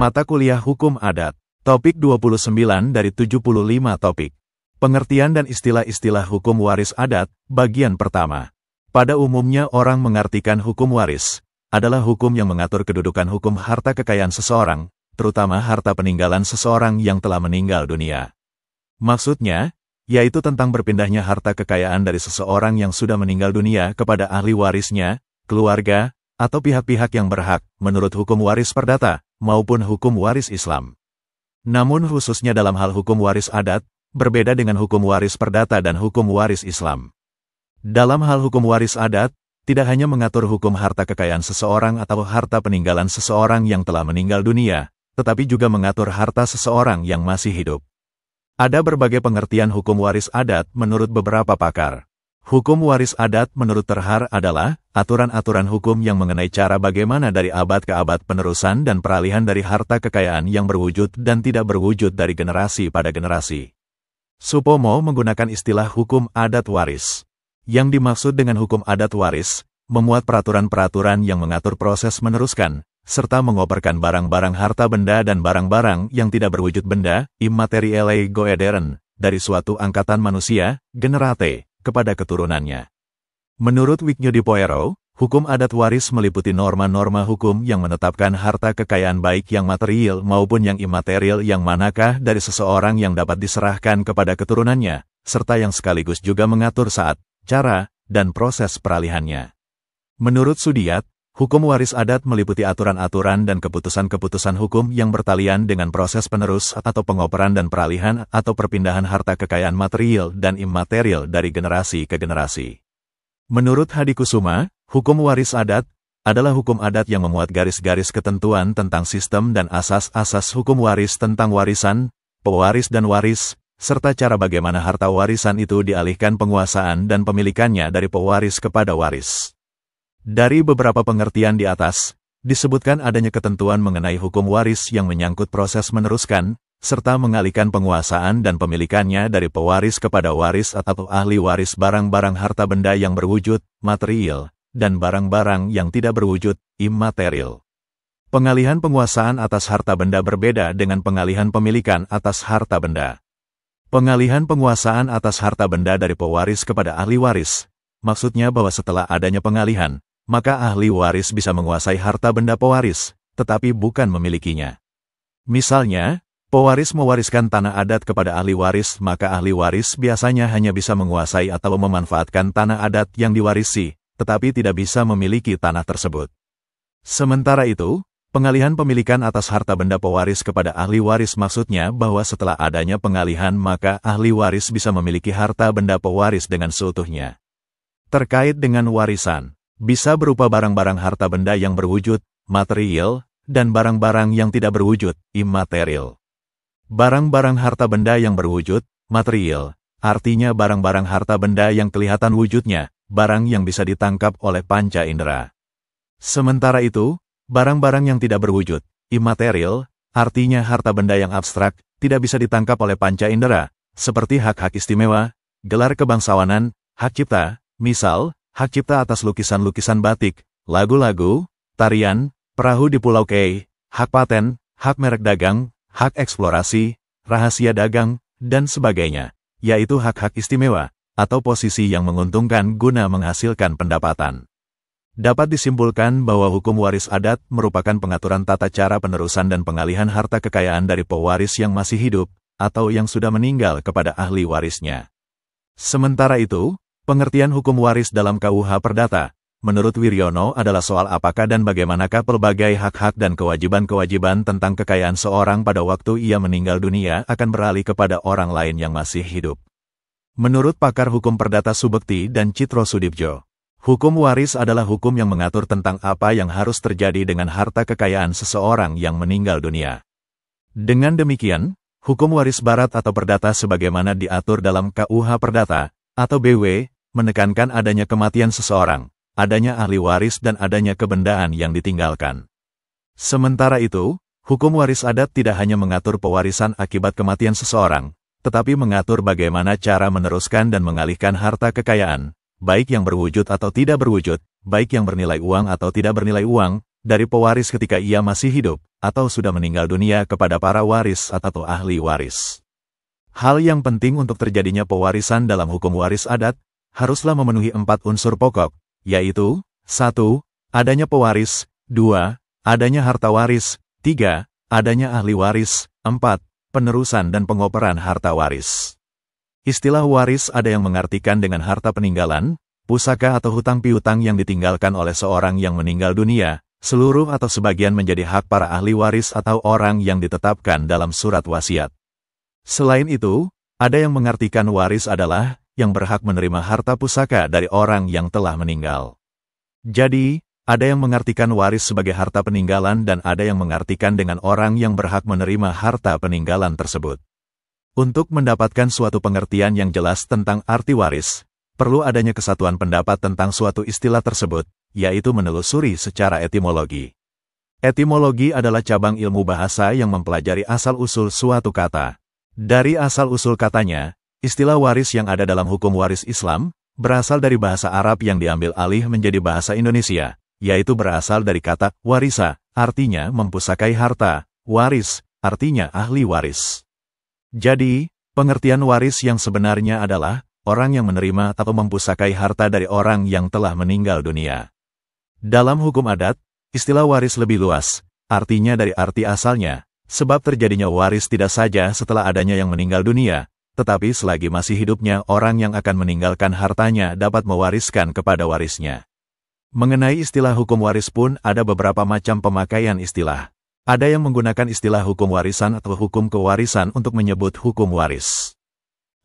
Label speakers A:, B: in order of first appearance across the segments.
A: Mata Kuliah Hukum Adat. Topik 29 dari 75 topik. Pengertian dan istilah-istilah hukum waris adat, bagian pertama. Pada umumnya orang mengartikan hukum waris adalah hukum yang mengatur kedudukan hukum harta kekayaan seseorang, terutama harta peninggalan seseorang yang telah meninggal dunia. Maksudnya, yaitu tentang berpindahnya harta kekayaan dari seseorang yang sudah meninggal dunia kepada ahli warisnya, keluarga, atau pihak-pihak yang berhak, menurut hukum waris perdata, maupun hukum waris Islam. Namun khususnya dalam hal hukum waris adat, berbeda dengan hukum waris perdata dan hukum waris Islam. Dalam hal hukum waris adat, tidak hanya mengatur hukum harta kekayaan seseorang atau harta peninggalan seseorang yang telah meninggal dunia, tetapi juga mengatur harta seseorang yang masih hidup. Ada berbagai pengertian hukum waris adat menurut beberapa pakar. Hukum waris adat menurut Terhar adalah aturan-aturan hukum yang mengenai cara bagaimana dari abad ke abad penerusan dan peralihan dari harta kekayaan yang berwujud dan tidak berwujud dari generasi pada generasi. Supomo menggunakan istilah hukum adat waris. Yang dimaksud dengan hukum adat waris, memuat peraturan-peraturan yang mengatur proses meneruskan, serta mengoperkan barang-barang harta benda dan barang-barang yang tidak berwujud benda, immaterielle goederen, dari suatu angkatan manusia, generate, kepada keturunannya. Menurut Wignyudi Poero, hukum adat waris meliputi norma-norma hukum yang menetapkan harta kekayaan baik yang material maupun yang imaterial yang manakah dari seseorang yang dapat diserahkan kepada keturunannya, serta yang sekaligus juga mengatur saat, cara, dan proses peralihannya. Menurut Sudiat, hukum waris adat meliputi aturan-aturan dan keputusan-keputusan hukum yang bertalian dengan proses penerus atau pengoperan dan peralihan atau perpindahan harta kekayaan material dan imaterial dari generasi ke generasi. Menurut Hadi Kusuma, hukum waris adat adalah hukum adat yang memuat garis-garis ketentuan tentang sistem dan asas-asas hukum waris tentang warisan, pewaris dan waris, serta cara bagaimana harta warisan itu dialihkan penguasaan dan pemilikannya dari pewaris kepada waris. Dari beberapa pengertian di atas, disebutkan adanya ketentuan mengenai hukum waris yang menyangkut proses meneruskan, serta mengalihkan penguasaan dan pemilikannya dari pewaris kepada waris atau ahli waris barang-barang harta benda yang berwujud, material, dan barang-barang yang tidak berwujud, immaterial. Pengalihan penguasaan atas harta benda berbeda dengan pengalihan pemilikan atas harta benda. Pengalihan penguasaan atas harta benda dari pewaris kepada ahli waris, maksudnya bahwa setelah adanya pengalihan, maka ahli waris bisa menguasai harta benda pewaris, tetapi bukan memilikinya. Misalnya, pewaris mewariskan tanah adat kepada ahli waris, maka ahli waris biasanya hanya bisa menguasai atau memanfaatkan tanah adat yang diwarisi, tetapi tidak bisa memiliki tanah tersebut. Sementara itu, pengalihan pemilikan atas harta benda pewaris kepada ahli waris maksudnya bahwa setelah adanya pengalihan maka ahli waris bisa memiliki harta benda pewaris dengan seutuhnya. Terkait dengan warisan, bisa berupa barang-barang harta benda yang berwujud, material, dan barang-barang yang tidak berwujud, immaterial. Barang-barang harta benda yang berwujud, material, artinya barang-barang harta benda yang kelihatan wujudnya, barang yang bisa ditangkap oleh panca indera. Sementara itu, barang-barang yang tidak berwujud, immaterial, artinya harta benda yang abstrak, tidak bisa ditangkap oleh panca indera, seperti hak-hak istimewa, gelar kebangsawanan, hak cipta, misal, hak cipta atas lukisan-lukisan batik, lagu-lagu, tarian, perahu di Pulau Kei, hak paten, hak merek dagang, hak eksplorasi, rahasia dagang, dan sebagainya, yaitu hak-hak istimewa, atau posisi yang menguntungkan guna menghasilkan pendapatan. Dapat disimpulkan bahwa hukum waris adat merupakan pengaturan tata cara penerusan dan pengalihan harta kekayaan dari pewaris yang masih hidup, atau yang sudah meninggal kepada ahli warisnya. Sementara itu, pengertian hukum waris dalam KUH Perdata, menurut Wiryono adalah soal apakah dan bagaimanakah pelbagai hak-hak dan kewajiban-kewajiban tentang kekayaan seorang pada waktu ia meninggal dunia akan beralih kepada orang lain yang masih hidup. Menurut pakar hukum perdata Subekti dan Citro Sudibjo, hukum waris adalah hukum yang mengatur tentang apa yang harus terjadi dengan harta kekayaan seseorang yang meninggal dunia. Dengan demikian, hukum waris barat atau perdata sebagaimana diatur dalam KUH Perdata, atau BW, menekankan adanya kematian seseorang, adanya ahli waris dan adanya kebendaan yang ditinggalkan. Sementara itu, hukum waris adat tidak hanya mengatur pewarisan akibat kematian seseorang, tetapi mengatur bagaimana cara meneruskan dan mengalihkan harta kekayaan, baik yang berwujud atau tidak berwujud, baik yang bernilai uang atau tidak bernilai uang, dari pewaris ketika ia masih hidup, atau sudah meninggal dunia kepada para waris atau ahli waris. Hal yang penting untuk terjadinya pewarisan dalam hukum waris adat, haruslah memenuhi 4 unsur pokok, yaitu 1. Adanya pewaris, 2. Adanya harta waris, 3. Adanya ahli waris, 4. Penerusan dan pengoperan harta waris. Istilah waris ada yang mengartikan dengan harta peninggalan, pusaka atau hutang piutang yang ditinggalkan oleh seorang yang meninggal dunia, seluruh atau sebagian menjadi hak para ahli waris atau orang yang ditetapkan dalam surat wasiat. Selain itu, ada yang mengartikan waris adalah yang berhak menerima harta pusaka dari orang yang telah meninggal. Jadi, ada yang mengartikan waris sebagai harta peninggalan dan ada yang mengartikan dengan orang yang berhak menerima harta peninggalan tersebut. Untuk mendapatkan suatu pengertian yang jelas tentang arti waris, perlu adanya kesatuan pendapat tentang suatu istilah tersebut, yaitu menelusuri secara etimologi. Etimologi adalah cabang ilmu bahasa yang mempelajari asal-usul suatu kata. Dari asal-usul katanya, istilah waris yang ada dalam hukum waris Islam, berasal dari bahasa Arab yang diambil alih menjadi bahasa Indonesia, yaitu berasal dari kata warisa, artinya mempusakai harta, waris, artinya ahli waris. Jadi, pengertian waris yang sebenarnya adalah orang yang menerima atau mempusakai harta dari orang yang telah meninggal dunia. Dalam hukum adat, istilah waris lebih luas, artinya dari arti asalnya, sebab terjadinya waris tidak saja setelah adanya yang meninggal dunia, tetapi selagi masih hidupnya orang yang akan meninggalkan hartanya dapat mewariskan kepada warisnya. Mengenai istilah hukum waris pun ada beberapa macam pemakaian istilah. Ada yang menggunakan istilah hukum warisan atau hukum kewarisan untuk menyebut hukum waris.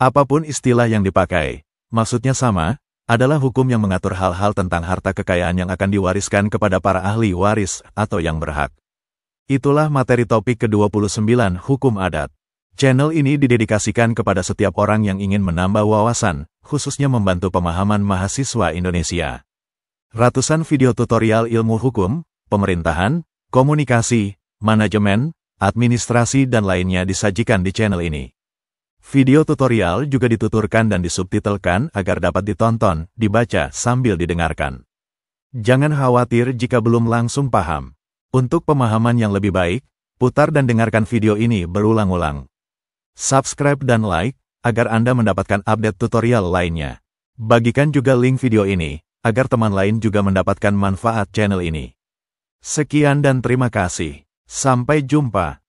A: Apapun istilah yang dipakai, maksudnya sama, adalah hukum yang mengatur hal-hal tentang harta kekayaan yang akan diwariskan kepada para ahli waris atau yang berhak. Itulah materi topik ke-29 Hukum Adat. Channel ini didedikasikan kepada setiap orang yang ingin menambah wawasan, khususnya membantu pemahaman mahasiswa Indonesia. Ratusan video tutorial ilmu hukum, pemerintahan, komunikasi, manajemen, administrasi dan lainnya disajikan di channel ini. Video tutorial juga dituturkan dan disubtitelkan agar dapat ditonton, dibaca sambil didengarkan. Jangan khawatir jika belum langsung paham. Untuk pemahaman yang lebih baik, putar dan dengarkan video ini berulang-ulang. Subscribe dan like, agar Anda mendapatkan update tutorial lainnya. Bagikan juga link video ini, agar teman lain juga mendapatkan manfaat channel ini. Sekian dan terima kasih. Sampai jumpa.